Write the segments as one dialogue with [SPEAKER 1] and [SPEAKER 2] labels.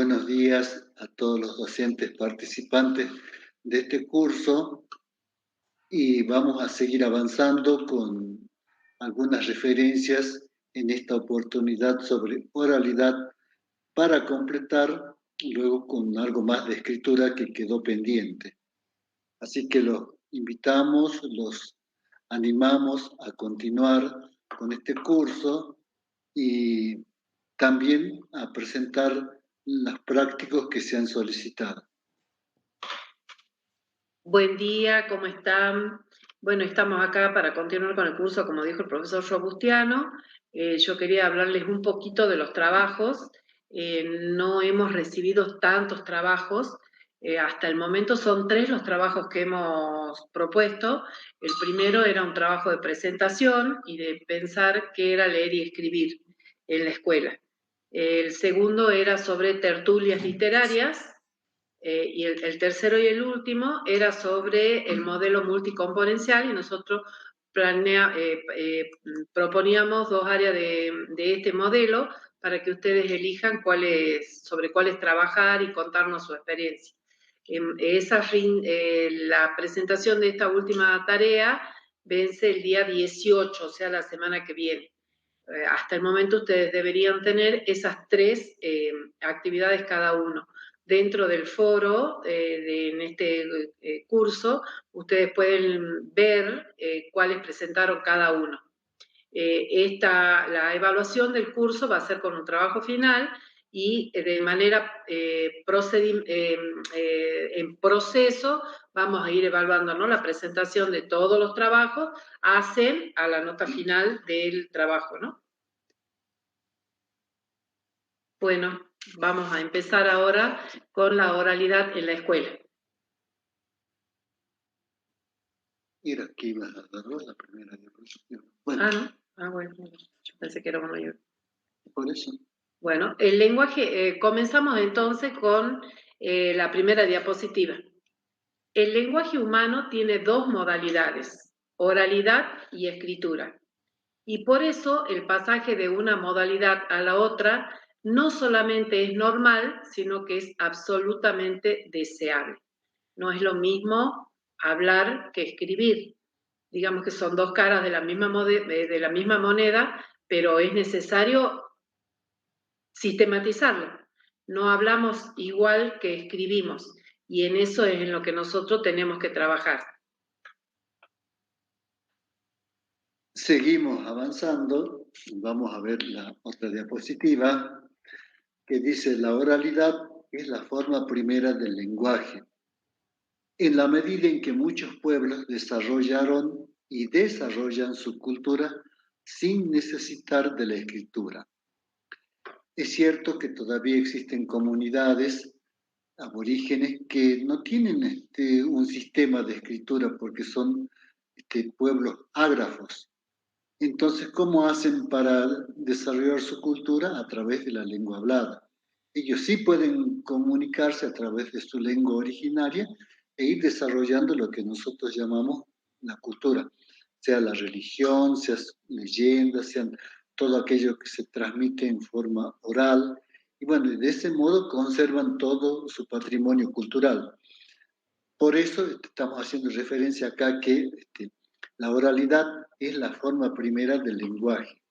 [SPEAKER 1] buenos días a todos los docentes participantes de este curso y vamos a seguir avanzando con algunas referencias en esta oportunidad sobre oralidad para completar luego con algo más de escritura que quedó pendiente. Así que los invitamos, los animamos a continuar con este curso y también a presentar los prácticos que se han solicitado.
[SPEAKER 2] Buen día, ¿cómo están? Bueno, estamos acá para continuar con el curso, como dijo el profesor Robustiano. Yo quería hablarles un poquito de los trabajos. No hemos recibido tantos trabajos. Hasta el momento son 3 los trabajos que hemos propuesto. El primero era un trabajo de presentación y de pensar qué era leer y escribir en la escuela. El segundo era sobre tertulias literarias. Y el tercero y el último era sobre el modelo multicomponencial y nosotros proponíamos 2 áreas de este modelo para que ustedes elijan sobre cuáles trabajar y contarnos su experiencia. La presentación de esta última tarea vence el día 18, o sea, la semana que viene. Hasta el momento ustedes deberían tener esas 3 actividades cada uno. Dentro del foro, en este curso, ustedes pueden ver cuáles presentaron cada uno. La evaluación del curso va a ser con un trabajo final y de manera en proceso vamos a ir evaluando, ¿no?, la presentación de todos los trabajos hacen a la nota final del trabajo, ¿no? Bueno, vamos a empezar ahora con la oralidad en la escuela.
[SPEAKER 1] Mira, aquí ibas a dar la primera diapositiva.
[SPEAKER 2] Bueno. Bueno, yo pensé que era uno yo.
[SPEAKER 1] Por eso.
[SPEAKER 2] Bueno, el lenguaje, comenzamos entonces con la primera diapositiva. El lenguaje humano tiene 2 modalidades, oralidad y escritura. Y por eso el pasaje de una modalidad a la otra no solamente es normal, sino que es absolutamente deseable. No es lo mismo hablar que escribir. Digamos que son 2 caras de la misma moneda, pero es necesario sistematizarlo. No hablamos igual que escribimos, y en eso es en lo que nosotros tenemos que trabajar.
[SPEAKER 1] Seguimos avanzando. Vamos a ver la otra diapositiva que dice: la oralidad es la forma primera del lenguaje. En la medida en que muchos pueblos desarrollaron y desarrollan su cultura sin necesitar de la escritura. Es cierto que todavía existen comunidades aborígenes que no tienen un sistema de escritura porque son pueblos ágrafos. Entonces, ¿cómo hacen para desarrollar su cultura? A través de la lengua hablada. Ellos sí pueden comunicarse a través de su lengua originaria e ir desarrollando lo que nosotros llamamos la cultura, sea la religión, sea leyendas, sean todo aquello que se transmite en forma oral. Y bueno, de ese modo conservan todo su patrimonio cultural. Por eso estamos haciendo referencia acá que la oralidad es la forma primera del lenguaje.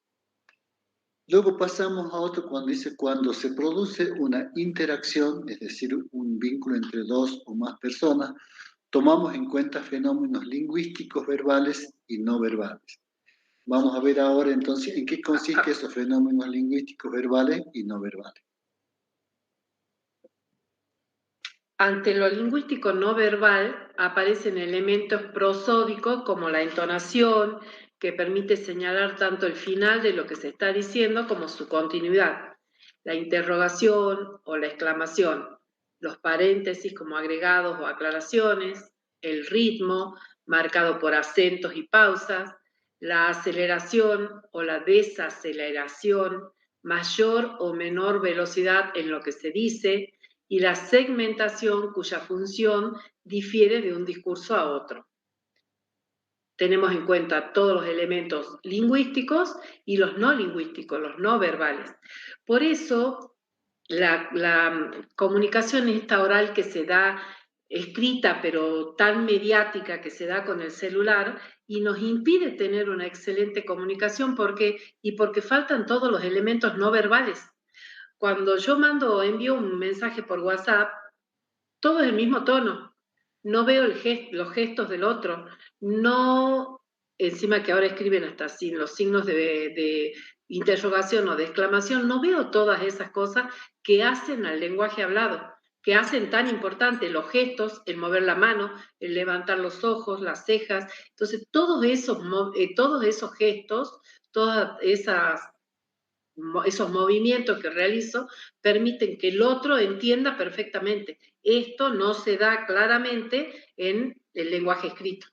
[SPEAKER 1] Luego pasamos a otro cuando dice: cuando se produce una interacción, es decir, un vínculo entre 2 o más personas, tomamos en cuenta fenómenos lingüísticos verbales y no verbales. Vamos a ver ahora entonces en qué consisten esos fenómenos lingüísticos verbales y no verbales.
[SPEAKER 2] Ante lo lingüístico no verbal aparecen elementos prosódicos como la entonación, que permite señalar tanto el final de lo que se está diciendo como su continuidad, la interrogación o la exclamación, los paréntesis como agregados o aclaraciones, el ritmo, marcado por acentos y pausas, la aceleración o la desaceleración, mayor o menor velocidad en lo que se dice, y la segmentación cuya función difiere de un discurso a otro. Tenemos en cuenta todos los elementos lingüísticos y los no lingüísticos, los no verbales. Por eso, la comunicación esta oral que se da escrita, pero tan mediática que se da con el celular, y nos impide tener una excelente comunicación porque faltan todos los elementos no verbales. Cuando yo envío un mensaje por WhatsApp, todo es el mismo tono. No veo los gestos del otro. No, encima que ahora escriben hasta sin los signos de interrogación o de exclamación, no veo todas esas cosas que hacen al lenguaje hablado, que hacen tan importante los gestos, el mover la mano, el levantar los ojos, las cejas. Entonces, todos esos gestos, todas esos movimientos que realizo permiten que el otro entienda perfectamente. Esto no se da claramente en el lenguaje escrito.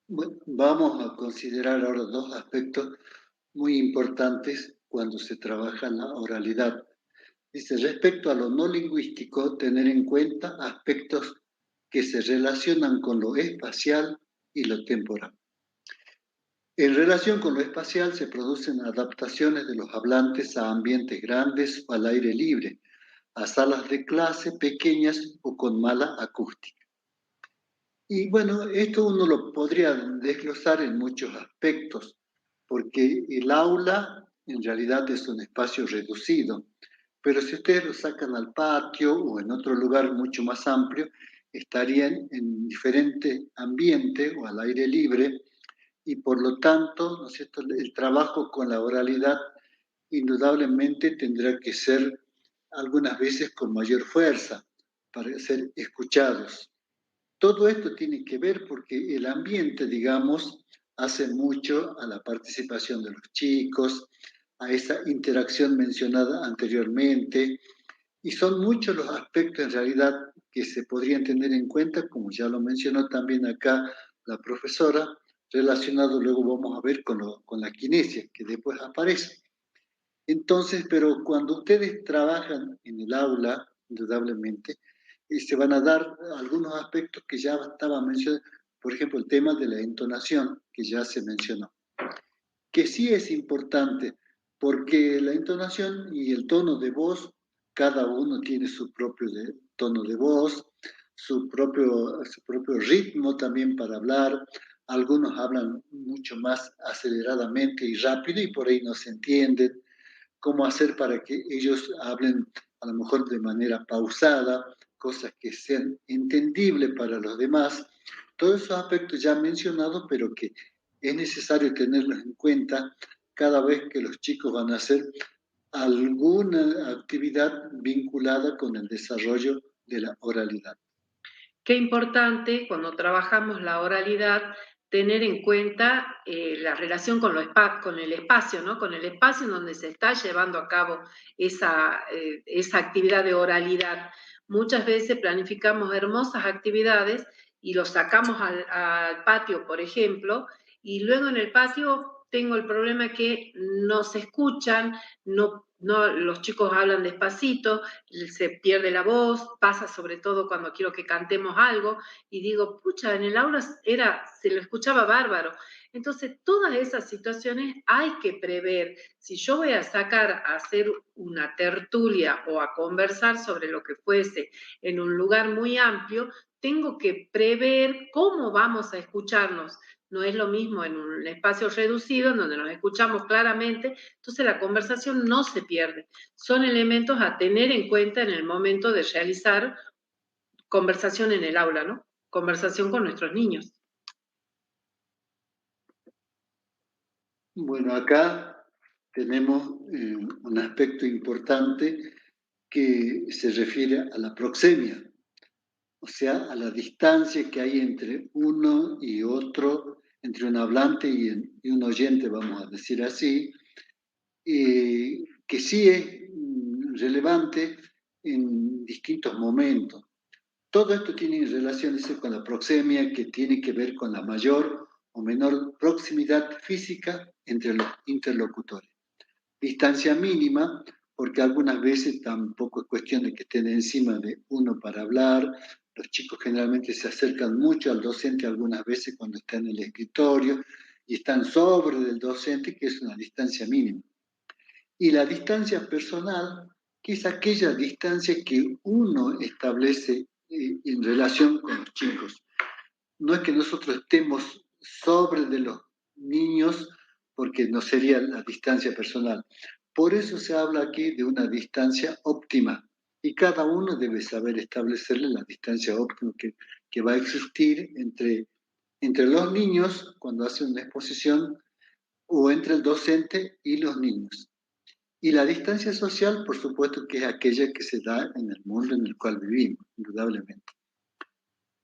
[SPEAKER 1] Bueno, vamos a considerar ahora dos aspectos muy importantes cuando se trabaja la oralidad. Dice, respecto a lo no lingüístico, tener en cuenta aspectos que se relacionan con lo espacial y lo temporal. En relación con lo espacial, se producen adaptaciones de los hablantes a ambientes grandes o al aire libre, a salas de clase pequeñas o con mala acústica. Y bueno, esto uno lo podría desglosar en muchos aspectos, porque el aula en realidad es un espacio reducido, pero si ustedes lo sacan al patio o en otro lugar mucho más amplio, estarían en diferente ambiente o al aire libre y por lo tanto, ¿no es cierto?, el trabajo con la oralidad indudablemente tendrá que ser algunas veces con mayor fuerza para ser escuchados. Todo esto tiene que ver porque el ambiente, digamos, hace mucho a la participación de los chicos, a esa interacción mencionada anteriormente, y son muchos los aspectos en realidad que se podrían tener en cuenta, como ya lo mencionó también acá la profesora, relacionado luego vamos a ver con la kinesia, que después aparece. Entonces, pero cuando ustedes trabajan en el aula, indudablemente, se van a dar algunos aspectos que ya estaban mencionados, por ejemplo, el tema de la entonación, que ya se mencionó, que sí es importante, porque la entonación y el tono de voz, cada uno tiene su propio tono de voz, su propio ritmo también para hablar. Algunos hablan mucho más aceleradamente y rápido y por ahí no se entienden cómo hacer para que ellos hablen a lo mejor de manera pausada, cosas que sean entendibles para los demás. Todos esos aspectos ya mencionados, pero que es necesario tenerlos en cuenta cada vez que los chicos van a hacer alguna actividad vinculada con el desarrollo de la oralidad.
[SPEAKER 2] Qué importante cuando trabajamos la oralidad tener en cuenta la relación con el espacio, ¿no? Con el espacio en donde se está llevando a cabo esa actividad de oralidad. Muchas veces planificamos hermosas actividades y los sacamos al patio, por ejemplo, y luego en el patio tengo el problema que no se escuchan, los chicos hablan despacito, se pierde la voz, pasa sobre todo cuando quiero que cantemos algo, y digo, pucha, en el aula se lo escuchaba bárbaro. Entonces, todas esas situaciones hay que prever. Si yo voy a sacar a hacer una tertulia o a conversar sobre lo que fuese en un lugar muy amplio, tengo que prever cómo vamos a escucharnos. No es lo mismo en un espacio reducido, en donde nos escuchamos claramente, entonces la conversación no se pierde. Son elementos a tener en cuenta en el momento de realizar conversación en el aula, ¿no? Conversación con nuestros niños.
[SPEAKER 1] Bueno, acá tenemos un aspecto importante que se refiere a la proxemia, o sea, a la distancia que hay entre uno y otro, entre un hablante y un oyente, vamos a decir así, que sí es relevante en distintos momentos. Todo esto tiene relación con la proxemia, que tiene que ver con la mayor o menor proximidad física entre los interlocutores. Distancia mínima porque algunas veces tampoco es cuestión de que estén encima de uno para hablar. Los chicos generalmente se acercan mucho al docente algunas veces cuando está en el escritorio y están sobre del docente, que es una distancia mínima. Y la distancia personal, que es aquella distancia que uno establece en relación con los chicos. No es que nosotros estemos sobre de los niños, porque no sería la distancia personal. Por eso se habla aquí de una distancia óptima, y cada uno debe saber establecerle la distancia óptima que va a existir entre los niños cuando hacen una exposición, o entre el docente y los niños. Y la distancia social, por supuesto, que es aquella que se da en el mundo en el cual vivimos, indudablemente.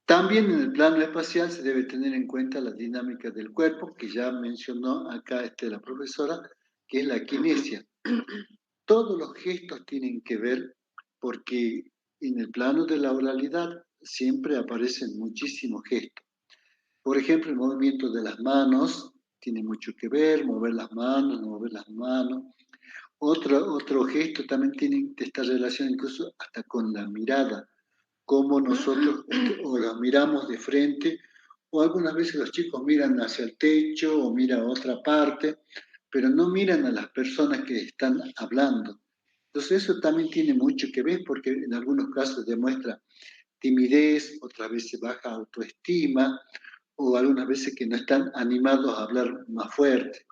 [SPEAKER 1] También en el plano espacial se debe tener en cuenta la dinámica del cuerpo, que ya mencionó acá la profesora, que es la kinesia. Todos los gestos tienen que ver, porque en el plano de la oralidad siempre aparecen muchísimos gestos. Por ejemplo, el movimiento de las manos tiene mucho que ver, mover las manos, no mover las manos. Otro gesto también tiene esta relación incluso hasta con la mirada, cómo nosotros o la miramos de frente, o algunas veces los chicos miran hacia el techo o miran a otra parte, pero no miran a las personas que están hablando. Entonces eso también tiene mucho que ver, porque en algunos casos demuestra timidez, otras veces baja autoestima, o algunas veces que no están animados a hablar más fuerte.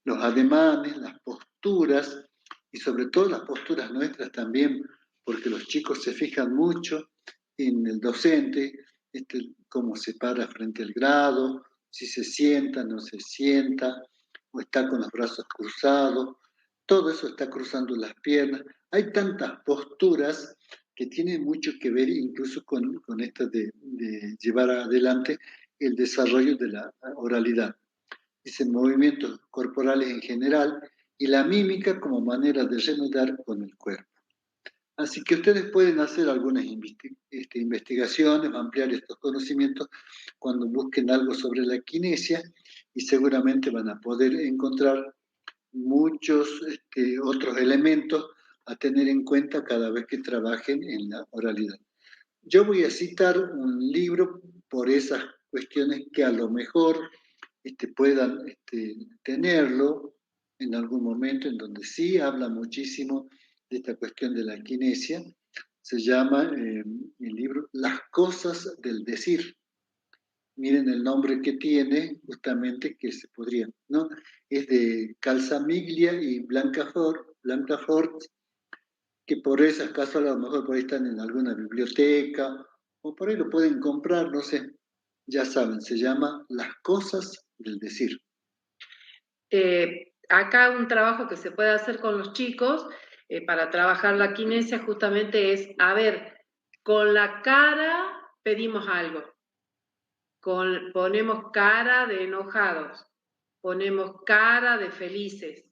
[SPEAKER 1] Los ademanes, las posturas, y sobre todo las posturas nuestras también, porque los chicos se fijan mucho en el docente, cómo se para frente al grado, si se sienta, no se sienta, o está con los brazos cruzados, todo eso está cruzando las piernas. Hay tantas posturas que tienen mucho que ver incluso con esto de llevar adelante el desarrollo de la oralidad. Dicen movimientos corporales en general y la mímica como manera de remedar con el cuerpo. Así que ustedes pueden hacer algunas investigaciones, ampliar estos conocimientos cuando busquen algo sobre la kinesia, y seguramente van a poder encontrar muchos otros elementos a tener en cuenta cada vez que trabajen en la oralidad. Yo voy a citar un libro por esas cuestiones que a lo mejor puedan tenerlo en algún momento, en donde sí habla muchísimo de esta cuestión de la kinesia. Se llama el libro Las cosas del decir. Miren el nombre que tiene, justamente, que se podría, ¿no? Es de Calzamiglia y Blancafort, que por esas casos a lo mejor por ahí están en alguna biblioteca, o por ahí lo pueden comprar, no sé. Ya saben, se llama Las cosas del decir.
[SPEAKER 2] Acá un trabajo que se puede hacer con los chicos para trabajar la kinesia justamente es, a ver, con la cara pedimos algo, ponemos cara de enojados, ponemos cara de felices,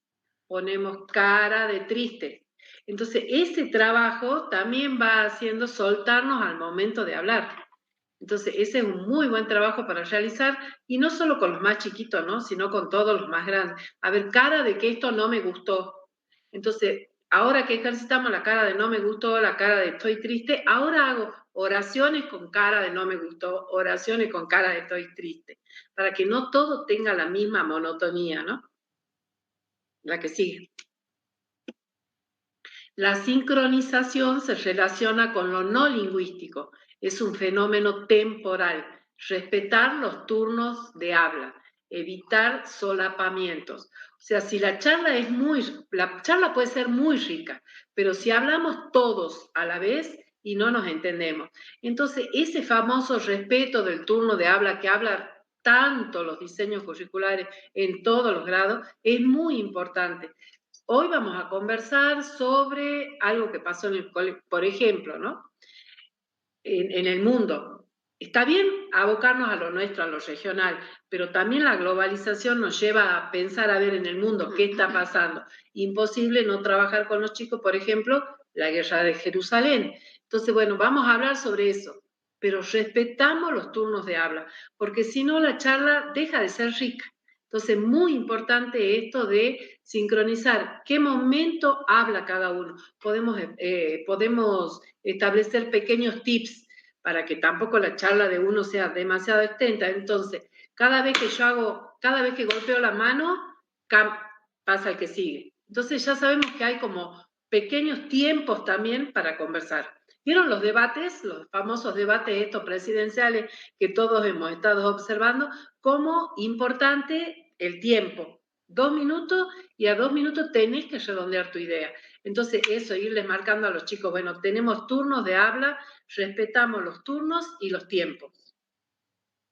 [SPEAKER 2] ponemos cara de tristes. Entonces, ese trabajo también va haciendo soltarnos al momento de hablar. Entonces, ese es un muy buen trabajo para realizar, y no solo con los más chiquitos, ¿no? Sino con todos los más grandes. A ver, cara de que esto no me gustó. Entonces, ahora que ejercitamos la cara de no me gustó, la cara de estoy triste, ahora hago oraciones con cara de no me gustó, oraciones con cara de estoy triste, para que no todo tenga la misma monotonía, ¿no? La que sigue. La sincronización se relaciona con lo no lingüístico. Es un fenómeno temporal. Respetar los turnos de habla, evitar solapamientos. O sea, si la charla puede ser muy rica, pero si hablamos todos a la vez y no nos entendemos. Entonces, ese famoso respeto del turno de habla que habla tanto los diseños curriculares en todos los grados es muy importante. Hoy vamos a conversar sobre algo que pasó en el colegio, por ejemplo, ¿no? En el mundo. Está bien abocarnos a lo nuestro, a lo regional, pero también la globalización nos lleva a pensar, a ver en el mundo qué está pasando. Imposible no trabajar con los chicos, por ejemplo, la guerra de Jerusalén. Entonces, bueno, vamos a hablar sobre eso, pero respetamos los turnos de habla, porque si no la charla deja de ser rica. Entonces, muy importante esto de sincronizar qué momento habla cada uno. Podemos establecer pequeños tips para que tampoco la charla de uno sea demasiado extensa. Entonces, cada vez que golpeo la mano, pasa el que sigue. Entonces ya sabemos que hay como pequeños tiempos también para conversar. ¿Vieron los debates, los famosos debates estos presidenciales que todos hemos estado observando? Como importante el tiempo. 2 minutos y a 2 minutos tenés que redondear tu idea. Entonces eso, irles marcando a los chicos, bueno, tenemos turnos de habla, respetamos los turnos y los tiempos.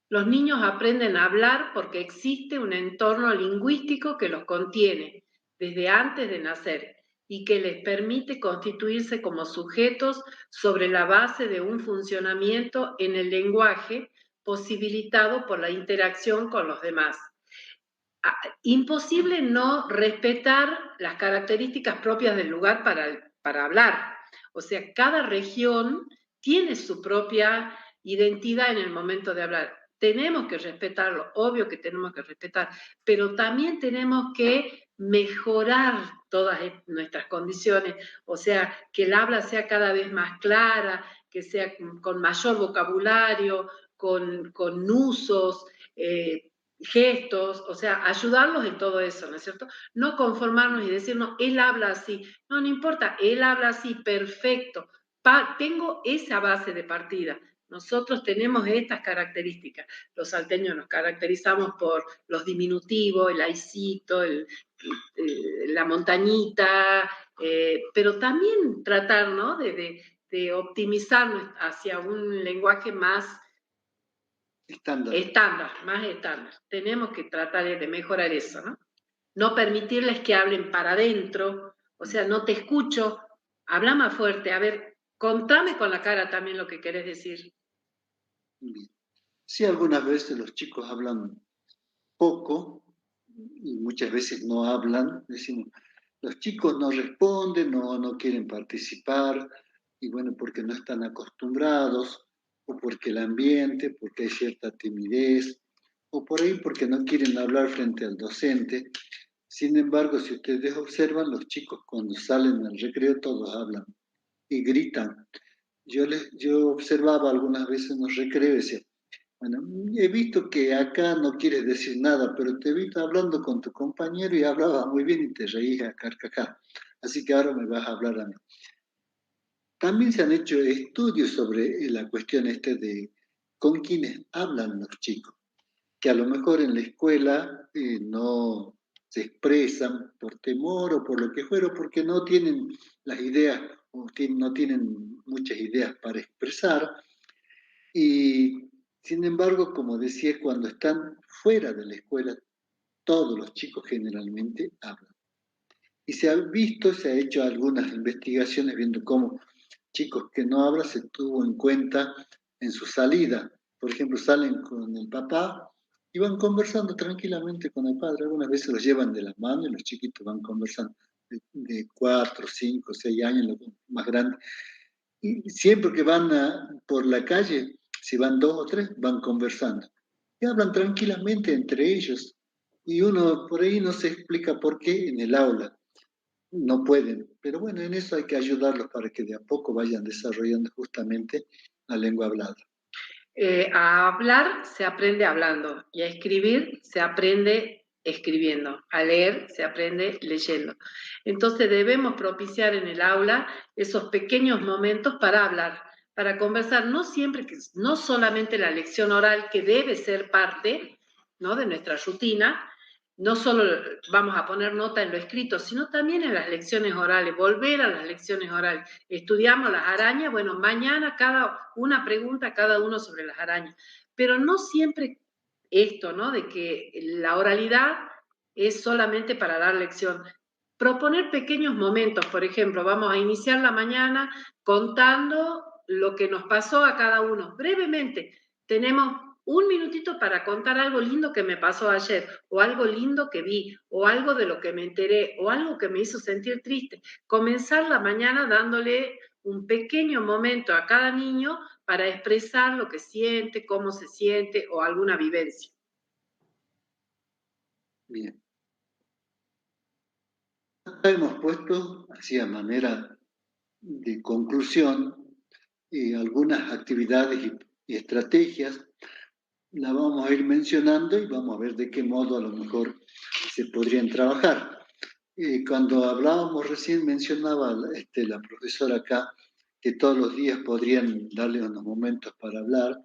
[SPEAKER 2] Los niños aprenden a hablar porque existe un entorno lingüístico que los contiene desde antes de nacer y que les permite constituirse como sujetos sobre la base de un funcionamiento en el lenguaje posibilitado por la interacción con los demás. Imposible no respetar las características propias del lugar para hablar. O sea, cada región tiene su propia identidad en el momento de hablar. Tenemos que respetarlo, obvio que tenemos que respetar, pero también tenemos que mejorar todas nuestras condiciones, o sea, que el habla sea cada vez más clara, que sea con mayor vocabulario, con usos, gestos, o sea, ayudarlos en todo eso, ¿no es cierto? No conformarnos y decir, no, él habla así. No, no importa, él habla así, perfecto. Tengo esa base de partida. Nosotros tenemos estas características. Los salteños nos caracterizamos por los diminutivos, el aicito, la montañita, pero también tratar, ¿no? de optimizar hacia un lenguaje más más estándar. Tenemos que tratar de mejorar eso, ¿no? No permitirles que hablen para adentro, o sea, no te escucho, habla más fuerte, a ver, contame con la cara también lo que querés decir.
[SPEAKER 1] Sí, algunas veces los chicos hablan poco y muchas veces no hablan. Decimos, los chicos no responden, no quieren participar, y bueno, porque no están acostumbrados, o porque el ambiente, porque hay cierta timidez, o por ahí porque no quieren hablar frente al docente. Sin embargo, si ustedes observan, los chicos cuando salen al recreo todos hablan y gritan. Yo observaba algunas veces en los recreos y decía, bueno, he visto que acá no quieres decir nada, pero te he visto hablando con tu compañero y hablabas muy bien y te reías a carcajá. Así que ahora me vas a hablar a mí. También se han hecho estudios sobre la cuestión de con quiénes hablan los chicos, que a lo mejor en la escuela no se expresan por temor o por lo que fuera, porque no tienen las ideas o no tienen muchas ideas para expresar. Y sin embargo, como decía, cuando están fuera de la escuela, todos los chicos generalmente hablan. Y se ha visto, se ha hecho algunas investigaciones viendo cómo chicos que no hablan se tuvo en cuenta en su salida. Por ejemplo, salen con el papá y van conversando tranquilamente con el padre. Algunas veces los llevan de la mano y los chiquitos van conversando de 4, 5, 6 años, los más grandes. Y siempre que van por la calle, si van 2 o 3, van conversando. Y hablan tranquilamente entre ellos. Y uno por ahí no se explica por qué en el aula no pueden. Pero bueno, en eso hay que ayudarlos para que de a poco vayan desarrollando justamente la lengua hablada.
[SPEAKER 2] A hablar se aprende hablando y a escribir se aprende escribiendo, a leer se aprende leyendo. Entonces debemos propiciar en el aula esos pequeños momentos para hablar, para conversar, no solamente la lección oral que debe ser parte, ¿no?, de nuestra rutina. No solo vamos a poner nota en lo escrito, sino también en las lecciones orales, volver a las lecciones orales. Estudiamos las arañas, bueno, mañana una pregunta cada uno sobre las arañas, pero no siempre esto, ¿no?, de que la oralidad es solamente para dar lección. Proponer pequeños momentos, por ejemplo, vamos a iniciar la mañana contando lo que nos pasó a cada uno, brevemente. Tenemos un minutito para contar algo lindo que me pasó ayer, o algo lindo que vi, o algo de lo que me enteré, o algo que me hizo sentir triste. Comenzar la mañana dándole un pequeño momento a cada niño para expresar lo que siente, cómo se siente, o alguna vivencia.
[SPEAKER 1] Bien. Acá hemos puesto, así a manera de conclusión, algunas actividades y estrategias. La vamos a ir mencionando y vamos a ver de qué modo a lo mejor se podrían trabajar. Cuando hablábamos recién, mencionaba la profesora acá que todos los días podrían darle unos momentos para hablar.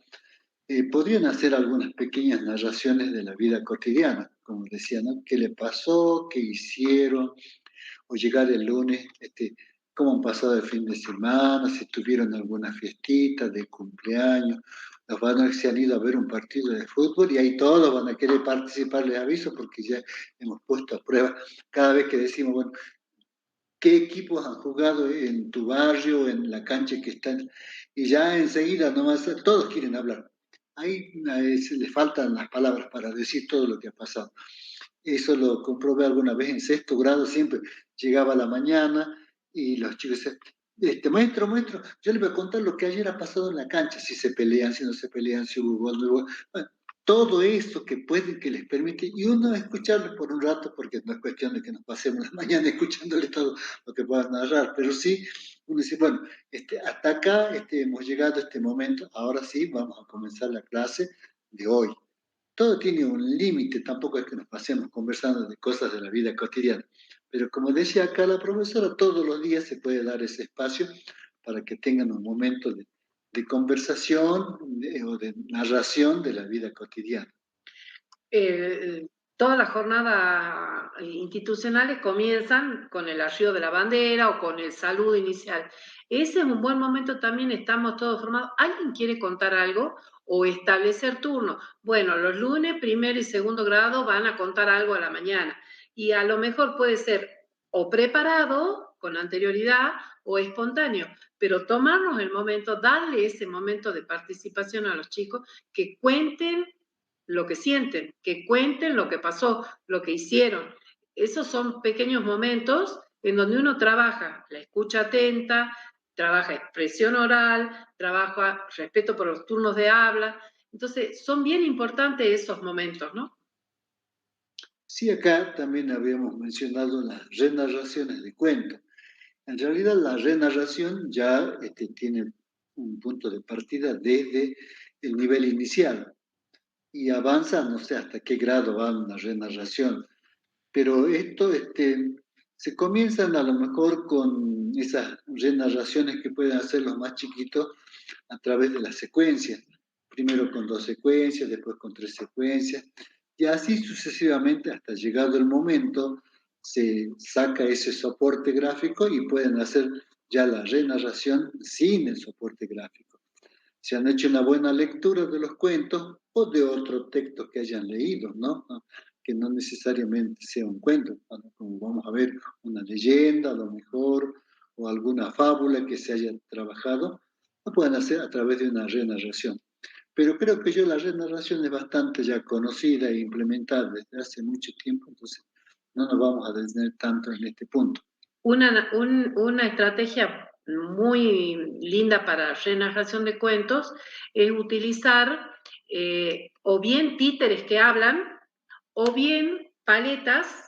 [SPEAKER 1] Podrían hacer algunas pequeñas narraciones de la vida cotidiana, como decía, ¿no? ¿Qué le pasó? ¿Qué hicieron? O llegar el lunes, cómo han pasado el fin de semana, si tuvieron alguna fiestita de cumpleaños, los van a se han ido a ver un partido de fútbol y ahí todos van a querer participar, les aviso, porque ya hemos puesto a prueba cada vez que decimos, bueno, ¿qué equipos han jugado en tu barrio, en la cancha que están? Y ya enseguida nomás todos quieren hablar. Ahí se les faltan las palabras para decir todo lo que ha pasado. Eso lo comprobé alguna vez en sexto grado, siempre llegaba a la mañana y los chicos decían, maestro, yo le voy a contar lo que ayer ha pasado en la cancha, si se pelean, si no se pelean, si hubo gol, no hubo gol. Bueno, todo eso que pueden, que les permite, y uno escucharlo por un rato, porque no es cuestión de que nos pasemos la mañana escuchándole todo lo que puedan narrar, pero sí, uno dice, bueno, hasta acá hemos llegado a este momento, ahora sí vamos a comenzar la clase de hoy. Todo tiene un límite, tampoco es que nos pasemos conversando de cosas de la vida cotidiana. Pero como decía acá la profesora, todos los días se puede dar ese espacio para que tengan un momento de conversación o de narración de la vida cotidiana.
[SPEAKER 2] Todas las jornadas institucionales comienzan con el arribo de la bandera o con el saludo inicial. Ese es un buen momento también, estamos todos formados. ¿Alguien quiere contar algo o establecer turnos? Bueno, los lunes, primero y segundo grado van a contar algo a la mañana y a lo mejor puede ser o preparado con anterioridad o espontáneo, pero tomarnos el momento, darle ese momento de participación a los chicos, que cuenten lo que sienten, que cuenten lo que pasó, lo que hicieron. Esos son pequeños momentos en donde uno trabaja la escucha atenta, trabaja expresión oral, trabaja respeto por los turnos de habla. Entonces, son bien importantes esos momentos, ¿no?
[SPEAKER 1] Sí, acá también habíamos mencionado las renarraciones de cuentos. En realidad, la renarración ya tiene un punto de partida desde el nivel inicial y avanza, no sé hasta qué grado va una renarración, pero esto se comienzan a lo mejor con esas renarraciones que pueden hacer los más chiquitos a través de las secuencias, primero con 2 secuencias, después con 3 secuencias, y así sucesivamente hasta llegado el momento se saca ese soporte gráfico y pueden hacer ya la renarración sin el soporte gráfico. Se han hecho una buena lectura de los cuentos o de otro texto que hayan leído, ¿no? Que no necesariamente sea un cuento, como vamos a ver, una leyenda a lo mejor, o alguna fábula que se haya trabajado, lo pueden hacer a través de una renarración. Pero creo que yo la renarración es bastante ya conocida e implementada desde hace mucho tiempo, entonces no nos vamos a detener tanto en este punto.
[SPEAKER 2] Una estrategia muy linda para renarración de cuentos es utilizar o bien títeres que hablan o bien paletas,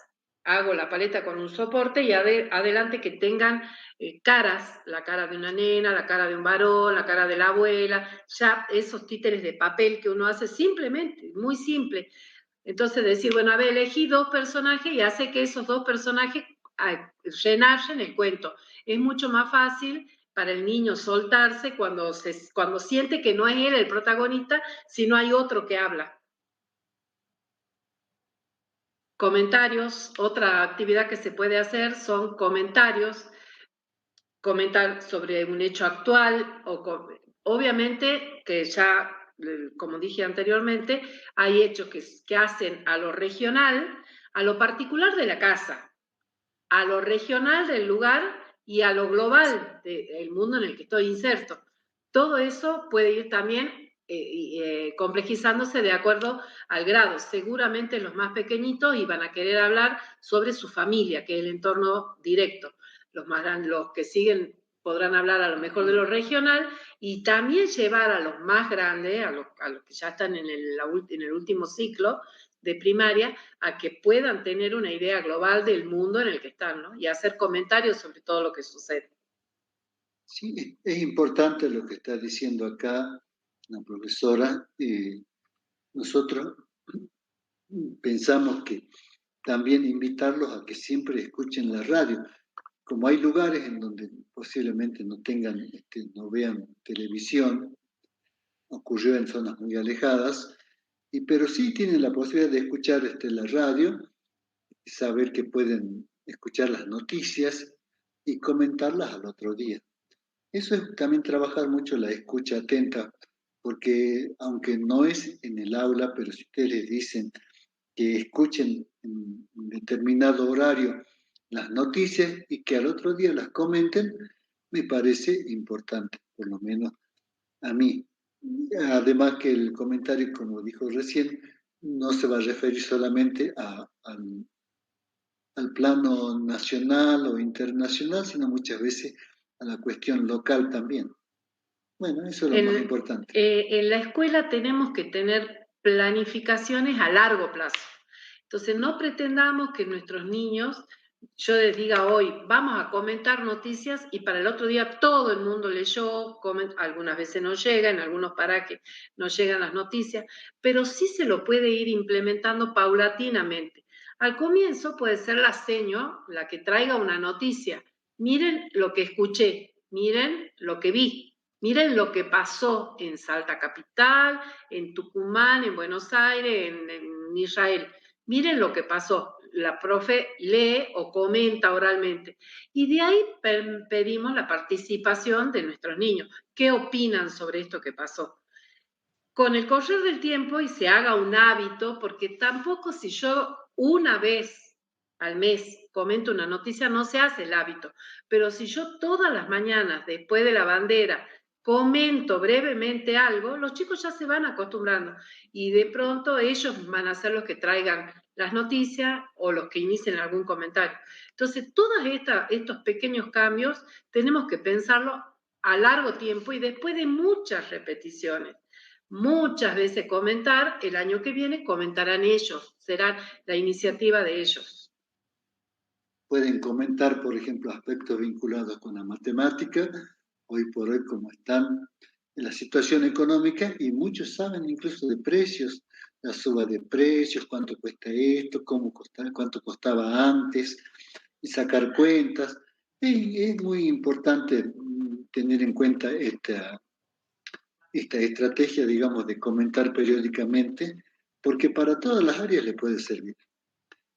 [SPEAKER 2] hago la paleta con un soporte y adelante que tengan caras, la cara de una nena, la cara de un varón, la cara de la abuela, ya esos títeres de papel que uno hace simplemente, muy simple. Entonces decir, bueno, a ver, elegí 2 personajes y hace que esos 2 personajes llenarse el cuento. Es mucho más fácil para el niño soltarse cuando siente que no es él el protagonista, sino hay otro que habla. Comentarios, otra actividad que se puede hacer son comentarios, comentar sobre un hecho actual, obviamente que ya, como dije anteriormente, hay hechos que hacen a lo regional, a lo particular de la casa, a lo regional del lugar y a lo global del mundo en el que estoy inserto. Todo eso puede ir también complejizándose de acuerdo al grado. Seguramente los más pequeñitos iban a querer hablar sobre su familia, que es el entorno directo. Los más grandes, los que siguen podrán hablar a lo mejor de lo regional y también llevar a los más grandes, a los que ya están en el último ciclo de primaria a que puedan tener una idea global del mundo en el que están, ¿no? Y hacer comentarios sobre todo lo que sucede.
[SPEAKER 1] Sí, es importante lo que está diciendo acá la profesora. Nosotros pensamos que también invitarlos a que siempre escuchen la radio. Como hay lugares en donde posiblemente no tengan, no vean televisión, ocurrió en zonas muy alejadas, pero sí tienen la posibilidad de escuchar la radio y saber que pueden escuchar las noticias y comentarlas al otro día. Eso es también trabajar mucho la escucha atenta, porque aunque no es en el aula, pero si ustedes les dicen que escuchen en determinado horario las noticias y que al otro día las comenten, me parece importante, por lo menos a mí. Además que el comentario, como dijo recién, no se va a referir solamente al plano nacional o internacional, sino muchas veces a la cuestión local también. Bueno, eso es lo más importante.
[SPEAKER 2] En la escuela tenemos que tener planificaciones a largo plazo. Entonces, no pretendamos que nuestros niños, yo les diga hoy, vamos a comentar noticias y para el otro día todo el mundo leyó, algunas veces no llega, en algunos parajes no llegan las noticias, pero sí se lo puede ir implementando paulatinamente. Al comienzo puede ser la seño la que traiga una noticia. Miren lo que escuché, miren lo que vi. Miren lo que pasó en Salta Capital, en Tucumán, en Buenos Aires, en Israel. Miren lo que pasó. La profe lee o comenta oralmente. Y de ahí pedimos la participación de nuestros niños. ¿Qué opinan sobre esto que pasó? Con el correr del tiempo y se haga un hábito, porque tampoco si yo una vez al mes comento una noticia no se hace el hábito, pero si yo todas las mañanas después de la bandera comento brevemente algo, los chicos ya se van acostumbrando y de pronto ellos van a ser los que traigan las noticias o los que inicien algún comentario. Entonces, todos estos pequeños cambios tenemos que pensarlo a largo tiempo y después de muchas repeticiones. Muchas veces comentar, el año que viene comentarán ellos, será la iniciativa de ellos.
[SPEAKER 1] Pueden comentar, por ejemplo, aspectos vinculados con la matemática, hoy por hoy como están en la situación económica, y muchos saben incluso de precios, la suba de precios, cuánto cuesta esto, cuánto costaba antes, y sacar cuentas. Es muy importante tener en cuenta esta estrategia, digamos, de comentar periódicamente, porque para todas las áreas le puede servir.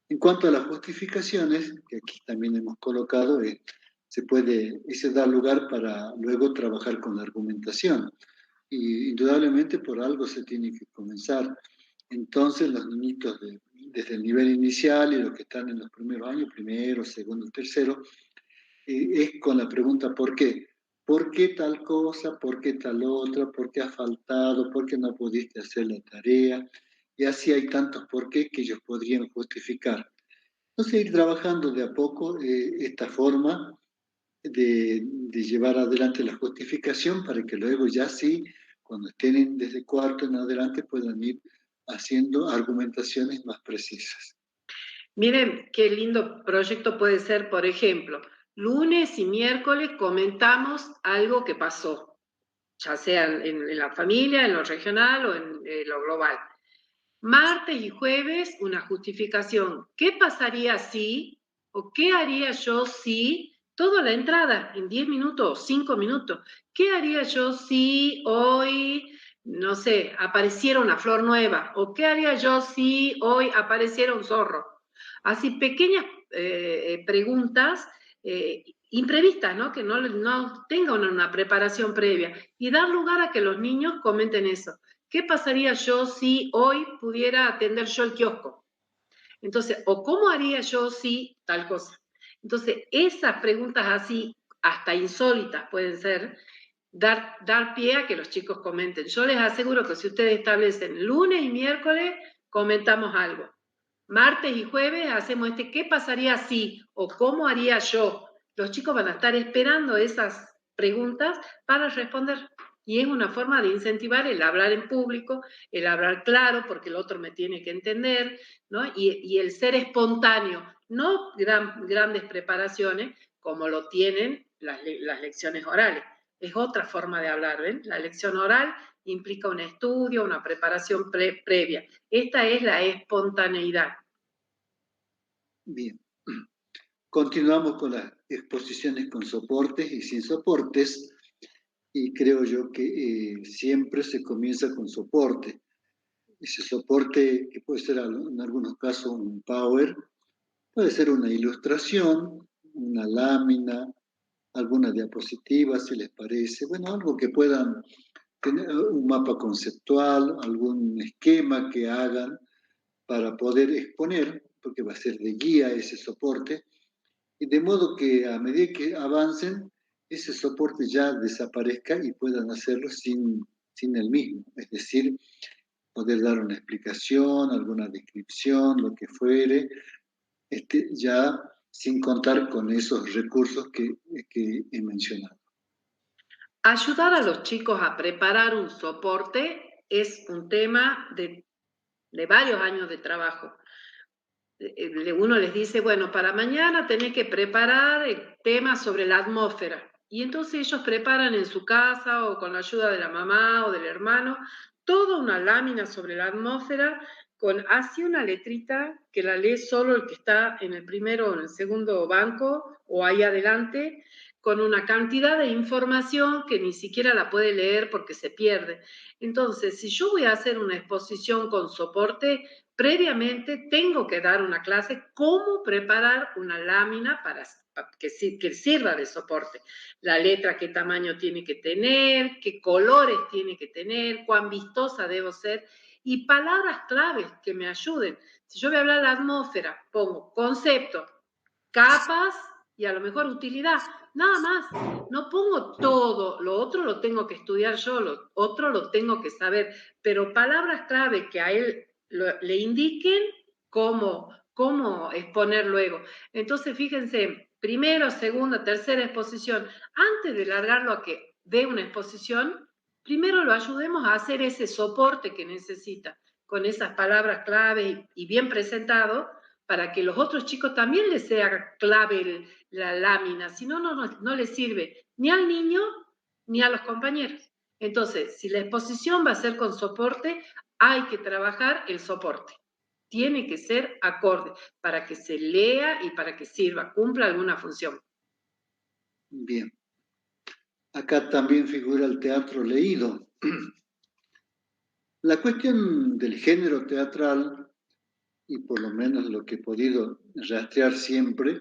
[SPEAKER 1] En cuanto a las justificaciones, que aquí también hemos colocado, ese da lugar para luego trabajar con la argumentación. Y indudablemente por algo se tiene que comenzar. Entonces los niñitos desde el nivel inicial y los que están en los primeros años, primero, segundo, tercero, es con la pregunta ¿por qué? ¿Por qué tal cosa? ¿Por qué tal otra? ¿Por qué ha faltado? ¿Por qué no pudiste hacer la tarea? Y así hay tantos por qué que ellos podrían justificar. Entonces, ir trabajando de a poco esta forma de llevar adelante la justificación para que luego ya sí, cuando estén desde cuarto en adelante, puedan ir haciendo argumentaciones más precisas.
[SPEAKER 2] Miren qué lindo proyecto puede ser, por ejemplo, lunes y miércoles comentamos algo que pasó, ya sea en la familia, en lo regional o en lo global. Martes y jueves, una justificación. ¿Qué pasaría si? ¿O qué haría yo si? Toda la entrada, en 10 minutos, 5 minutos. ¿Qué haría yo si hoy, no sé, apareciera una flor nueva? ¿O qué haría yo si hoy apareciera un zorro? Así pequeñas preguntas imprevistas, ¿no? Que no tengan una preparación previa y dar lugar a que los niños comenten eso. ¿Qué pasaría yo si hoy pudiera atender yo el kiosco? Entonces, o cómo haría yo si tal cosa. Entonces, esas preguntas así, hasta insólitas pueden ser, dar pie a que los chicos comenten. Yo les aseguro que si ustedes establecen lunes y miércoles, comentamos algo. Martes y jueves hacemos ¿qué pasaría si? O ¿cómo haría yo? Los chicos van a estar esperando esas preguntas para responder. Y es una forma de incentivar el hablar en público, el hablar claro, porque el otro me tiene que entender, ¿no? Y el ser espontáneo, no grandes preparaciones como lo tienen las lecciones orales. Es otra forma de hablar, ¿ven? La lección oral implica un estudio, una preparación previa. Esta es la espontaneidad.
[SPEAKER 1] Bien. Continuamos con las exposiciones con soportes y sin soportes, y creo yo que siempre se comienza con soporte. Ese soporte, que puede ser en algunos casos un power, puede ser una ilustración, una lámina, alguna diapositiva, si les parece. Bueno, algo que puedan tener, un mapa conceptual, algún esquema que hagan para poder exponer, porque va a ser de guía ese soporte, y de modo que a medida que avancen, ese soporte ya desaparezca y puedan hacerlo sin el mismo. Es decir, poder dar una explicación, alguna descripción, lo que fuere, ya sin contar con esos recursos que he mencionado.
[SPEAKER 2] Ayudar a los chicos a preparar un soporte es un tema de varios años de trabajo. Uno les dice, bueno, para mañana tenés que preparar el tema sobre la atmósfera. Y entonces ellos preparan en su casa o con la ayuda de la mamá o del hermano toda una lámina sobre la atmósfera con así una letrita que la lee solo el que está en el primero o en el segundo banco o ahí adelante, con una cantidad de información que ni siquiera la puede leer porque se pierde. Entonces, si yo voy a hacer una exposición con soporte, previamente tengo que dar una clase cómo preparar una lámina para que sirva de soporte. La letra, qué tamaño tiene que tener, qué colores tiene que tener, cuán vistosa debo ser y palabras claves que me ayuden. Si yo voy a hablar de la atmósfera, pongo concepto, capas y a lo mejor utilidad, nada más. No pongo todo, lo otro lo tengo que estudiar yo, lo otro lo tengo que saber, pero palabras clave que a él le indiquen cómo exponer luego. Entonces, fíjense, primero, segunda, tercera exposición, antes de largarlo a que dé una exposición, primero lo ayudemos a hacer ese soporte que necesita, con esas palabras clave y bien presentado, para que los otros chicos también les sea clave la lámina, si no, no les sirve ni al niño ni a los compañeros. Entonces, si la exposición va a ser con soporte, hay que trabajar el soporte. Tiene que ser acorde para que se lea y para que sirva, cumpla alguna función.
[SPEAKER 1] Bien. Acá también figura el teatro leído. La cuestión del género teatral, y por lo menos lo que he podido rastrear siempre,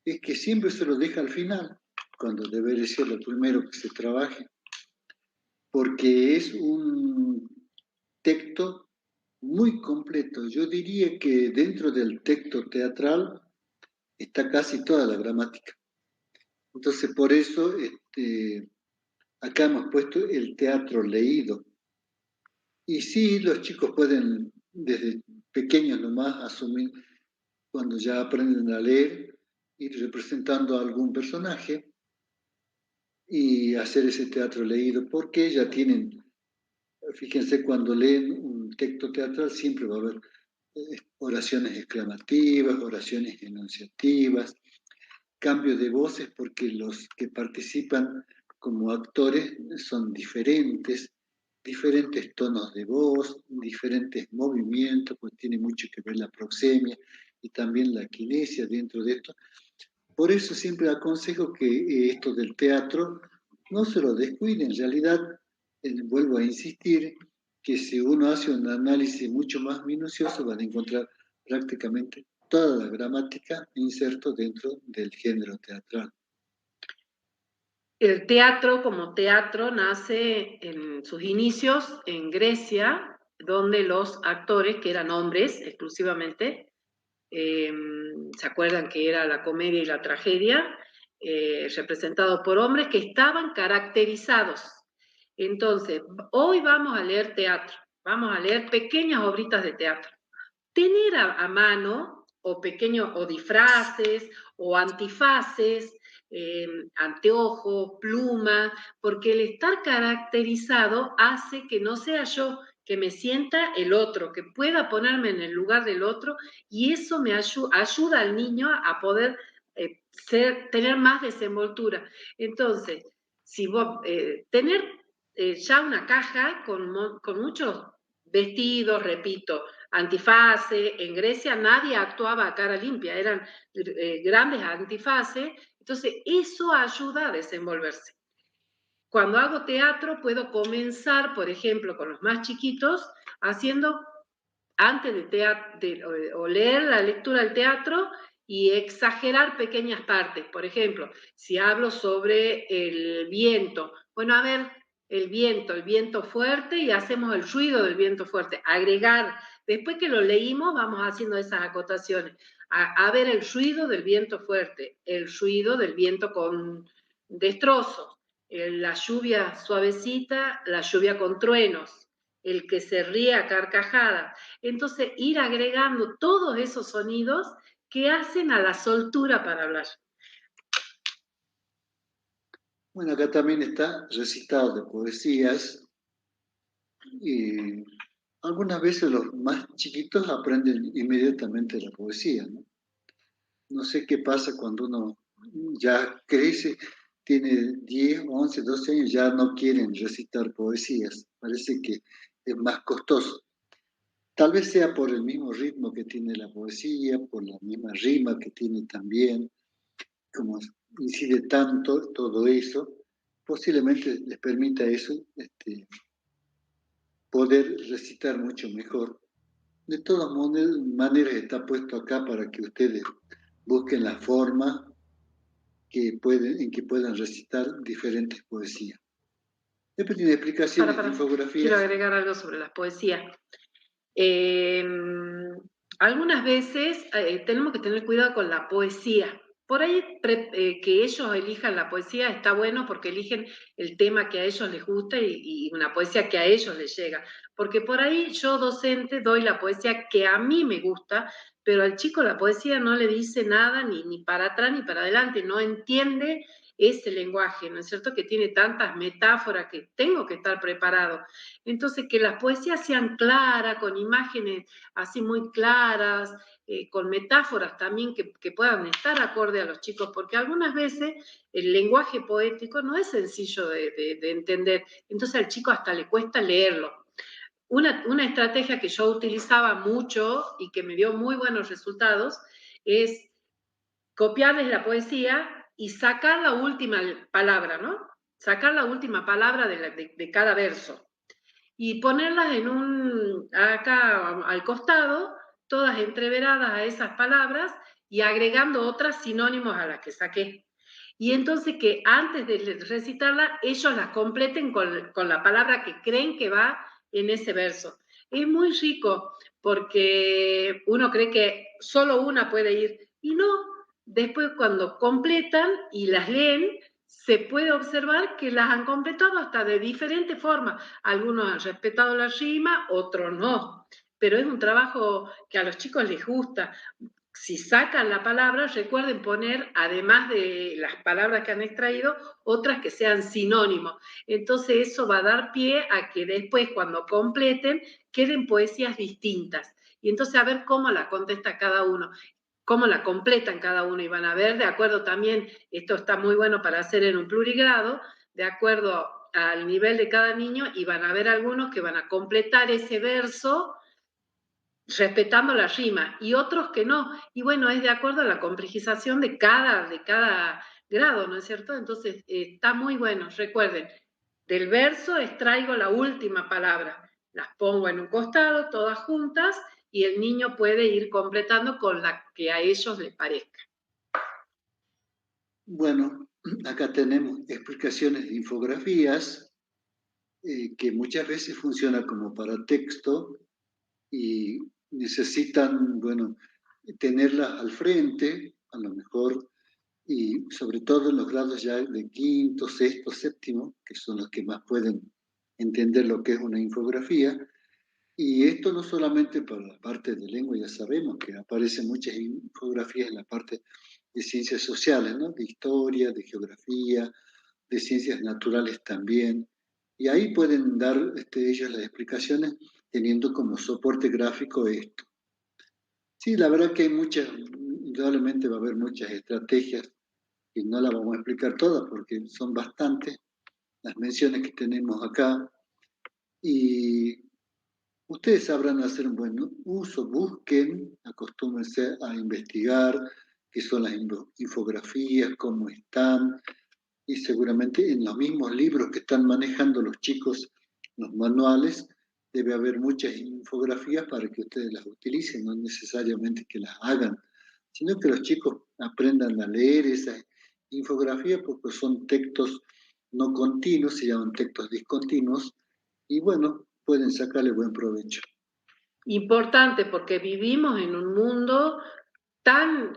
[SPEAKER 1] es que siempre se lo deja al final, cuando debería ser lo primero que se trabaje, porque es un texto muy completo. Yo diría que dentro del texto teatral está casi toda la gramática. Entonces, por eso acá hemos puesto el teatro leído. Y sí, los chicos pueden desde pequeños nomás asumir, cuando ya aprenden a leer, ir representando a algún personaje y hacer ese teatro leído, porque ya tienen, fíjense, cuando leen un texto teatral siempre va a haber oraciones exclamativas, oraciones enunciativas, cambio de voces, porque los que participan como actores son diferentes, diferentes tonos de voz, diferentes movimientos, pues tiene mucho que ver la proxemia y también la kinesia dentro de esto. Por eso siempre aconsejo que esto del teatro no se lo descuide. En realidad, vuelvo a insistir, que si uno hace un análisis mucho más minucioso, van a encontrar prácticamente toda la gramática inserto dentro del género teatral.
[SPEAKER 2] El teatro como teatro nace en sus inicios en Grecia, donde los actores, que eran hombres exclusivamente, ¿se acuerdan que era la comedia y la tragedia? Representado por hombres que estaban caracterizados. Entonces, hoy vamos a leer teatro, vamos a leer pequeñas obritas de teatro. Tener a mano o pequeños o disfraces o antifaces anteojos, plumas, porque el estar caracterizado hace que no sea yo, que me sienta el otro, que pueda ponerme en el lugar del otro, y eso me ayuda al niño a poder tener más desenvoltura. Entonces, si vos tener ya una caja con muchos vestidos, repito, antifaces, en Grecia nadie actuaba a cara limpia, eran grandes antifaces, entonces eso ayuda a desenvolverse. Cuando hago teatro puedo comenzar, por ejemplo, con los más chiquitos, haciendo antes o leer la lectura del teatro y exagerar pequeñas partes. Por ejemplo, si hablo sobre el viento, bueno, a ver, el viento fuerte y hacemos el ruido del viento fuerte. Agregar, después que lo leímos, vamos haciendo esas acotaciones. A ver el ruido del viento fuerte, el ruido del viento con destrozos, la lluvia suavecita, la lluvia con truenos, el que se ríe a carcajadas. Entonces, ir agregando todos esos sonidos que hacen a la soltura para hablar.
[SPEAKER 1] Bueno, acá también está recitado de poesías y algunas veces los más chiquitos aprenden inmediatamente la poesía, ¿no? No sé qué pasa cuando uno ya crece, tiene 10, 11, 12 años, ya no quieren recitar poesías. Parece que es más costoso. Tal vez sea por el mismo ritmo que tiene la poesía, por la misma rima que tiene también, como incide tanto todo eso, posiblemente les permita eso, poder recitar mucho mejor. De todas maneras está puesto acá para que ustedes busquen la forma en que puedan recitar diferentes poesías. Después tiene explicaciones de
[SPEAKER 2] Quiero
[SPEAKER 1] infografías.
[SPEAKER 2] agregar algo sobre las poesías. Algunas veces tenemos que tener cuidado con la poesía. Por ahí que ellos elijan la poesía está bueno porque eligen el tema que a ellos les gusta y una poesía que a ellos les llega. Porque por ahí yo docente doy la poesía que a mí me gusta, pero al chico la poesía no le dice nada ni para atrás ni para adelante, no entiende ese lenguaje, ¿no es cierto? Que tiene tantas metáforas que tengo que estar preparado. Entonces, que las poesías sean claras, con imágenes así muy claras, con metáforas también que puedan estar acorde a los chicos, porque algunas veces el lenguaje poético no es sencillo de entender, entonces al chico hasta le cuesta leerlo. Una estrategia que yo utilizaba mucho y que me dio muy buenos resultados es copiarles la poesía y sacar la última palabra, ¿no? Sacar la última palabra de cada verso y ponerlas acá al costado, todas entreveradas a esas palabras y agregando otras sinónimos a las que saqué. Y entonces que antes de recitarla, ellos las completen con la palabra que creen que va en ese verso. Es muy rico porque uno cree que solo una puede ir y no, después cuando completan y las leen, se puede observar que las han completado hasta de diferentes formas. Algunos han respetado la rima, otros no. Pero es un trabajo que a los chicos les gusta. Si sacan la palabra, recuerden poner, además de las palabras que han extraído, otras que sean sinónimos. Entonces eso va a dar pie a que después, cuando completen, queden poesías distintas. Y entonces a ver cómo la contesta cada uno, cómo la completan cada uno. Y van a ver, de acuerdo también, esto está muy bueno para hacer en un plurigrado, de acuerdo al nivel de cada niño, y van a ver algunos que van a completar ese verso respetando la rima y otros que no. Y bueno, es de acuerdo a la complejización de cada grado, ¿no es cierto? Entonces, está muy bueno. Recuerden, del verso extraigo la última palabra, las pongo en un costado, todas juntas, y el niño puede ir completando con la que a ellos les parezca.
[SPEAKER 1] Bueno, acá tenemos explicaciones de infografías que muchas veces funcionan como para texto y necesitan, bueno, tenerlas al frente, a lo mejor, y sobre todo en los grados ya de quinto, sexto, séptimo, que son los que más pueden entender lo que es una infografía. Y esto no solamente para la parte de lengua, ya sabemos que aparecen muchas infografías en la parte de ciencias sociales, ¿no? De historia, de geografía, de ciencias naturales también. Y ahí pueden dar ellos las explicaciones teniendo como soporte gráfico esto. Sí, la verdad que hay muchas, indudablemente va a haber muchas estrategias y no las vamos a explicar todas porque son bastantes las menciones que tenemos acá. Y ustedes sabrán hacer un buen uso, busquen, acostúmense a investigar qué son las infografías, cómo están, y seguramente en los mismos libros que están manejando los chicos, los manuales, debe haber muchas infografías para que ustedes las utilicen, no necesariamente que las hagan, sino que los chicos aprendan a leer esas infografías porque son textos no continuos, se llaman textos discontinuos, y bueno, pueden sacarle buen provecho.
[SPEAKER 2] Importante porque vivimos en un mundo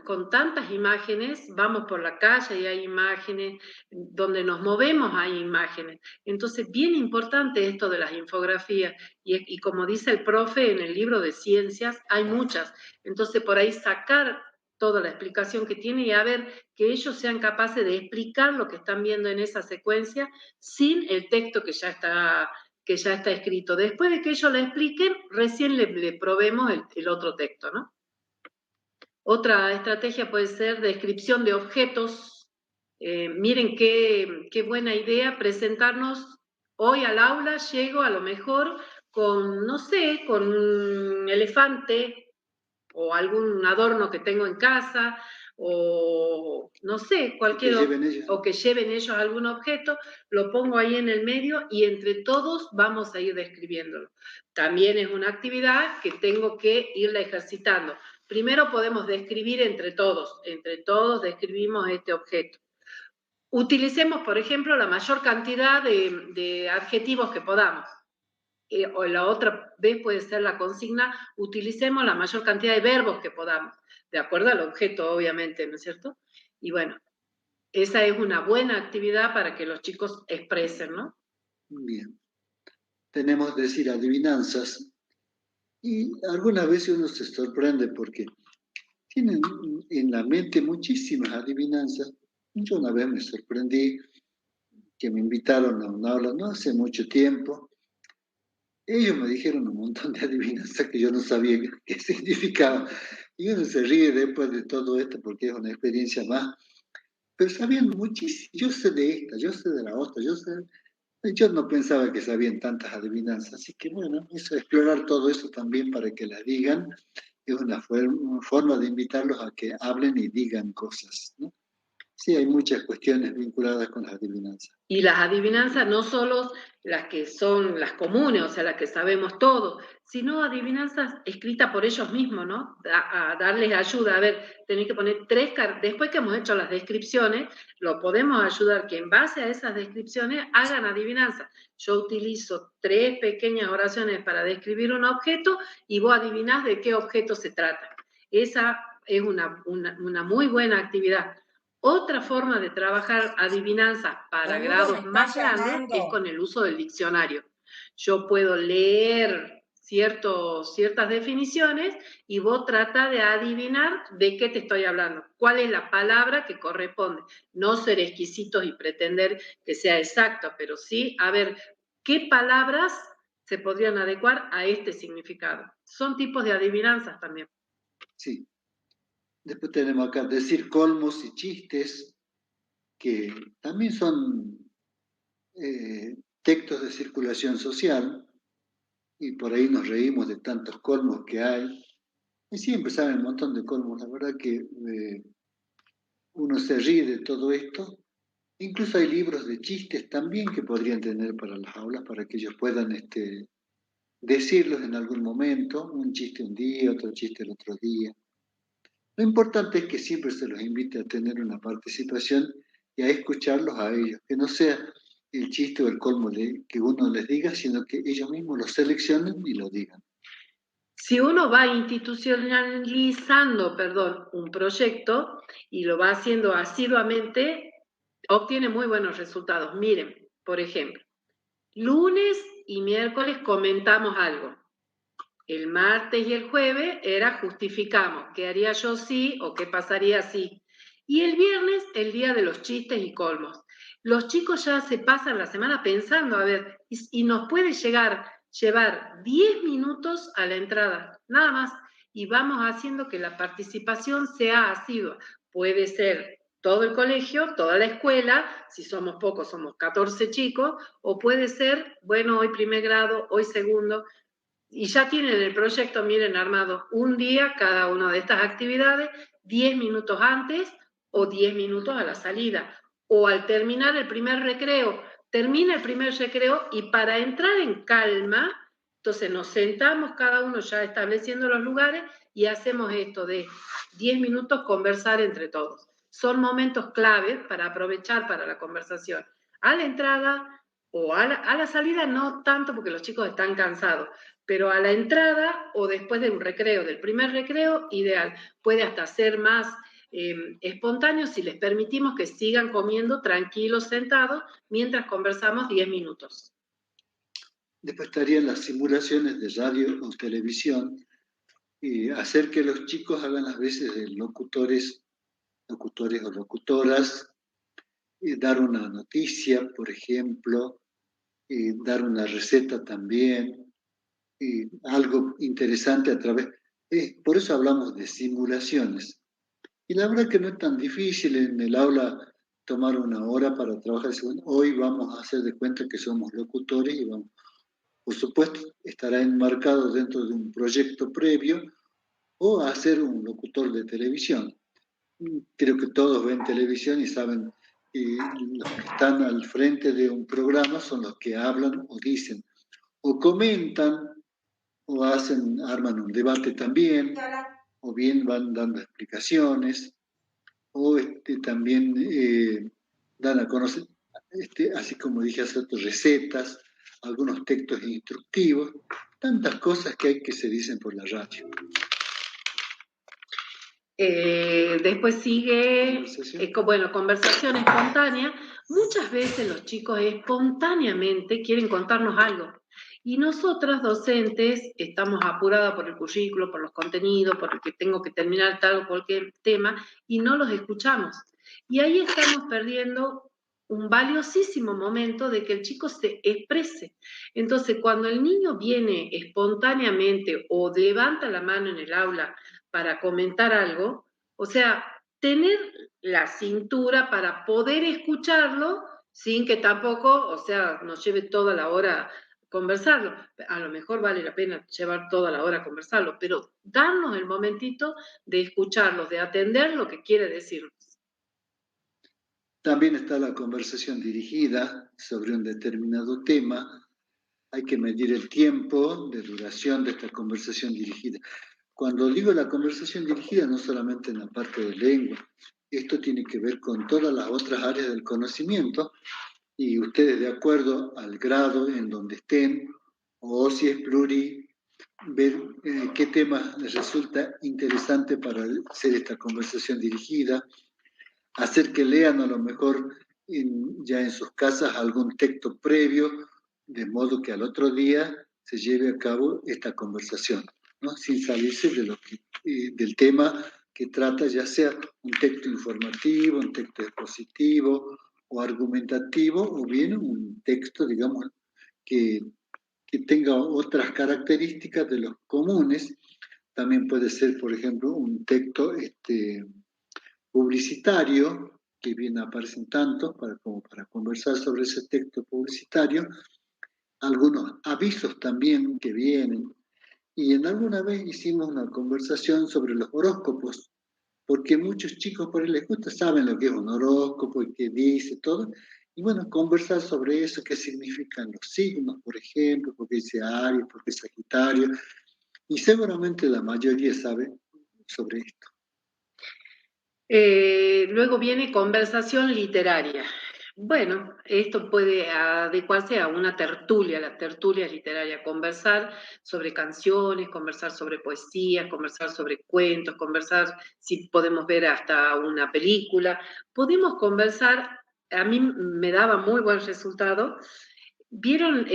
[SPEAKER 2] con tantas imágenes, vamos por la calle y hay imágenes, donde nos movemos hay imágenes. Entonces, bien importante esto de las infografías. Y como dice el profe en el libro de ciencias, hay muchas. Entonces, por ahí sacar toda la explicación que tiene y a ver que ellos sean capaces de explicar lo que están viendo en esa secuencia sin el texto que ya está escrito. Después de que ellos lo expliquen, recién le probemos el otro texto, ¿no? Otra estrategia puede ser descripción de objetos. Miren qué buena idea presentarnos hoy al aula. Llego a lo mejor con, no sé, con un elefante o algún adorno que tengo en casa o no sé, o que lleven ellos algún objeto, lo pongo ahí en el medio y entre todos vamos a ir describiéndolo. También es una actividad que tengo que irla ejercitando. Primero podemos describir entre todos describimos este objeto. Utilicemos, por ejemplo, la mayor cantidad de adjetivos que podamos. O la otra vez puede ser la consigna, utilicemos la mayor cantidad de verbos que podamos, de acuerdo al objeto, obviamente, ¿no es cierto? Y bueno, esa es una buena actividad para que los chicos expresen, ¿no?
[SPEAKER 1] Bien. Tenemos, decir, adivinanzas. Y algunas veces uno se sorprende porque tienen en la mente muchísimas adivinanzas. Yo una vez me sorprendí que me invitaron a una aula no hace mucho tiempo. Ellos me dijeron un montón de adivinanzas que yo no sabía qué significaban. Y uno se ríe después de todo esto porque es una experiencia más. Pero sabían muchísimo. Yo sé de esta, yo sé de la otra, yo no pensaba que sabían tantas adivinanzas. Así que bueno, explorar todo eso también para que las digan es una forma de invitarlos a que hablen y digan cosas, ¿no? Sí, hay muchas cuestiones vinculadas con las adivinanzas.
[SPEAKER 2] Y las adivinanzas no solo las que son las comunes, o sea, las que sabemos todos, sino adivinanzas escritas por ellos mismos, ¿no? A darles ayuda. A ver, tenéis que poner después que hemos hecho las descripciones, lo podemos ayudar que en base a esas descripciones hagan adivinanzas. Yo utilizo 3 pequeñas oraciones para describir un objeto y vos adivinás de qué objeto se trata. Esa es una muy buena actividad. Otra forma de trabajar adivinanzas para grados más grandes es con el uso del diccionario. Yo puedo leer ciertas definiciones y vos trata de adivinar de qué te estoy hablando, cuál es la palabra que corresponde. No ser exquisitos y pretender que sea exacto, pero sí a ver qué palabras se podrían adecuar a este significado. Son tipos de adivinanzas también.
[SPEAKER 1] Sí. Después tenemos acá decir colmos y chistes, que también son textos de circulación social, y por ahí nos reímos de tantos colmos que hay. Y siempre saben un montón de colmos, la verdad que uno se ríe de todo esto. Incluso hay libros de chistes también que podrían tener para las aulas, para que ellos puedan decirlos en algún momento, un chiste un día, otro chiste el otro día. Lo importante es que siempre se los invite a tener una participación y a escucharlos a ellos, que no sea el chiste o el colmo que uno les diga, sino que ellos mismos lo seleccionen y lo digan.
[SPEAKER 2] Si uno va institucionalizando, un proyecto y lo va haciendo asiduamente, obtiene muy buenos resultados. Miren, por ejemplo, lunes y miércoles comentamos algo. El martes y el jueves era justificamos, ¿qué haría yo si o qué pasaría si? Y el viernes, el día de los chistes y colmos. Los chicos ya se pasan la semana pensando, a ver, y nos puede llevar 10 minutos a la entrada, nada más, y vamos haciendo que la participación sea asidua. Puede ser todo el colegio, toda la escuela, si somos pocos, somos 14 chicos, o puede ser, bueno, hoy primer grado, hoy segundo, y ya tienen el proyecto, miren, armado un día cada una de estas actividades, 10 minutos antes o 10 minutos a la salida, o al terminar el primer recreo. Termina el primer recreo y para entrar en calma, entonces nos sentamos cada uno ya estableciendo los lugares y hacemos esto de 10 minutos conversar entre todos. Son momentos claves para aprovechar para la conversación. A la entrada o a la salida no tanto porque los chicos están cansados, pero a la entrada o después de un recreo, del primer recreo, ideal. Puede hasta ser más espontáneo si les permitimos que sigan comiendo tranquilos, sentados, mientras conversamos 10 minutos.
[SPEAKER 1] Después estarían las simulaciones de radio o televisión y hacer que los chicos hagan las veces de locutores o locutoras, dar una noticia, por ejemplo, dar una receta también, algo interesante a través. Por eso hablamos de simulaciones. Y la verdad que no es tan difícil en el aula tomar una hora para trabajar. Hoy vamos a hacer de cuenta que somos locutores y vamos. Por supuesto, estará enmarcado dentro de un proyecto previo o hacer un locutor de televisión. Creo que todos ven televisión y saben que los que están al frente de un programa son los que hablan o dicen, o comentan, o arman un debate también, o bien van dando explicaciones, o también dan a conocer, así como dije hace otras recetas, algunos textos instructivos, tantas cosas que hay que se dicen por la radio.
[SPEAKER 2] Después sigue, conversación espontánea. Muchas veces los chicos espontáneamente quieren contarnos algo. Y nosotras, docentes, estamos apuradas por el currículo, por los contenidos, porque tengo que terminar tal o cualquier tema, y no los escuchamos. Y ahí estamos perdiendo un valiosísimo momento de que el chico se exprese. Entonces, cuando el niño viene espontáneamente o levanta la mano en el aula para comentar algo, o sea, tener la cintura para poder escucharlo sin que tampoco, o sea, nos lleve toda la hora conversarlo. A lo mejor vale la pena llevar toda la hora a conversarlo, pero darnos el momentito de escucharlos, de atender lo que quiere decirnos.
[SPEAKER 1] También está la conversación dirigida sobre un determinado tema. Hay que medir el tiempo de duración de esta conversación dirigida. Cuando digo la conversación dirigida, no solamente en la parte de lengua, esto tiene que ver con todas las otras áreas del conocimiento y ustedes de acuerdo al grado en donde estén, o si es pluri, ver qué tema les resulta interesante para hacer esta conversación dirigida, hacer que lean a lo mejor ya en sus casas algún texto previo, de modo que al otro día se lleve a cabo esta conversación, ¿no? Sin salirse del tema que trata, ya sea un texto informativo, un texto expositivo o argumentativo, o bien un texto, digamos, que, que tenga otras características de los comunes. También puede ser, por ejemplo, un texto publicitario, que bien aparecen tantos como para conversar sobre ese texto publicitario, algunos avisos también que vienen, y en alguna vez hicimos una conversación sobre los horóscopos, porque muchos chicos por ahí les gusta, saben lo que es un horóscopo y qué dice todo, y bueno, conversar sobre eso, qué significan los signos, por ejemplo, porque dice Aries, porque es Sagitario, y seguramente la mayoría sabe sobre esto.
[SPEAKER 2] Luego viene conversación literaria. Bueno, esto puede adecuarse a una tertulia, la tertulia literaria, conversar sobre canciones, conversar sobre poesías, conversar sobre cuentos, conversar si podemos ver hasta una película. Podemos conversar, a mí me daba muy buen resultado. ¿Vieron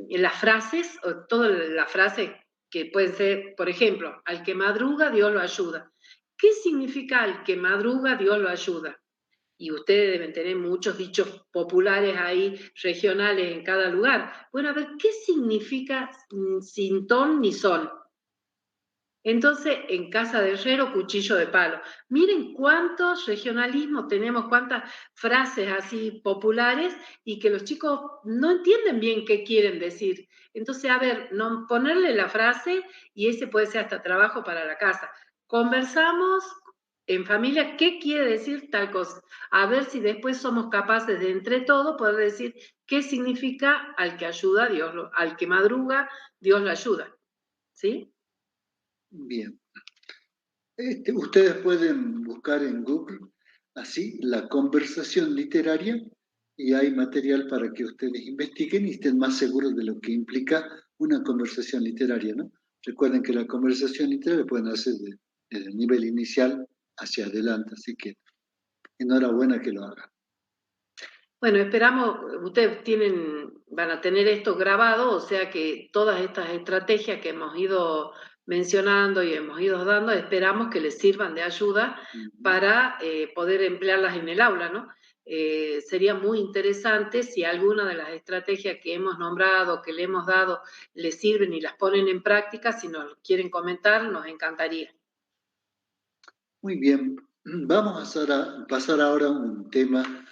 [SPEAKER 2] las frases, todas las frases que pueden ser, por ejemplo, al que madruga, Dios lo ayuda? ¿qué significa al que madruga Dios lo ayuda? Y ustedes deben tener muchos dichos populares ahí, regionales en cada lugar. Bueno, a ver, ¿qué significa sin ton ni son? Entonces, en casa de herrero, cuchillo de palo. Miren cuántos regionalismos tenemos, cuántas frases así populares y que los chicos no entienden bien qué quieren decir. Entonces, a ver, no ponerle la frase y ese puede ser hasta trabajo para la casa. Conversamos en familia qué quiere decir tal cosa. A ver si después somos capaces de entre todos poder decir qué significa al que ayuda, Dios al que madruga, Dios lo ayuda. ¿Sí?
[SPEAKER 1] Bien. Ustedes pueden buscar en Google así la conversación literaria y hay material para que ustedes investiguen y estén más seguros de lo que implica una conversación literaria, ¿no? Recuerden que la conversación literaria pueden hacer desde el nivel inicial hacia adelante, así que enhorabuena que lo hagan.
[SPEAKER 2] Bueno, esperamos, ustedes van a tener esto grabado, o sea que todas estas estrategias que hemos ido mencionando y hemos ido dando, esperamos que les sirvan de ayuda para poder emplearlas en el aula, ¿no? Sería muy interesante si alguna de las estrategias que hemos nombrado, que le hemos dado, les sirven y las ponen en práctica, si nos quieren comentar, nos encantaría.
[SPEAKER 1] Muy bien, vamos a pasar ahora a un tema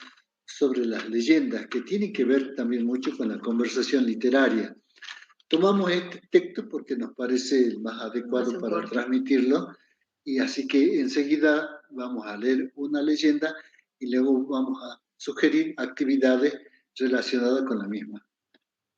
[SPEAKER 1] sobre las leyendas, que tiene que ver también mucho con la conversación literaria. Tomamos este texto porque nos parece el más adecuado para transmitirlo, y así que enseguida vamos a leer una leyenda y luego vamos a sugerir actividades relacionadas con la misma.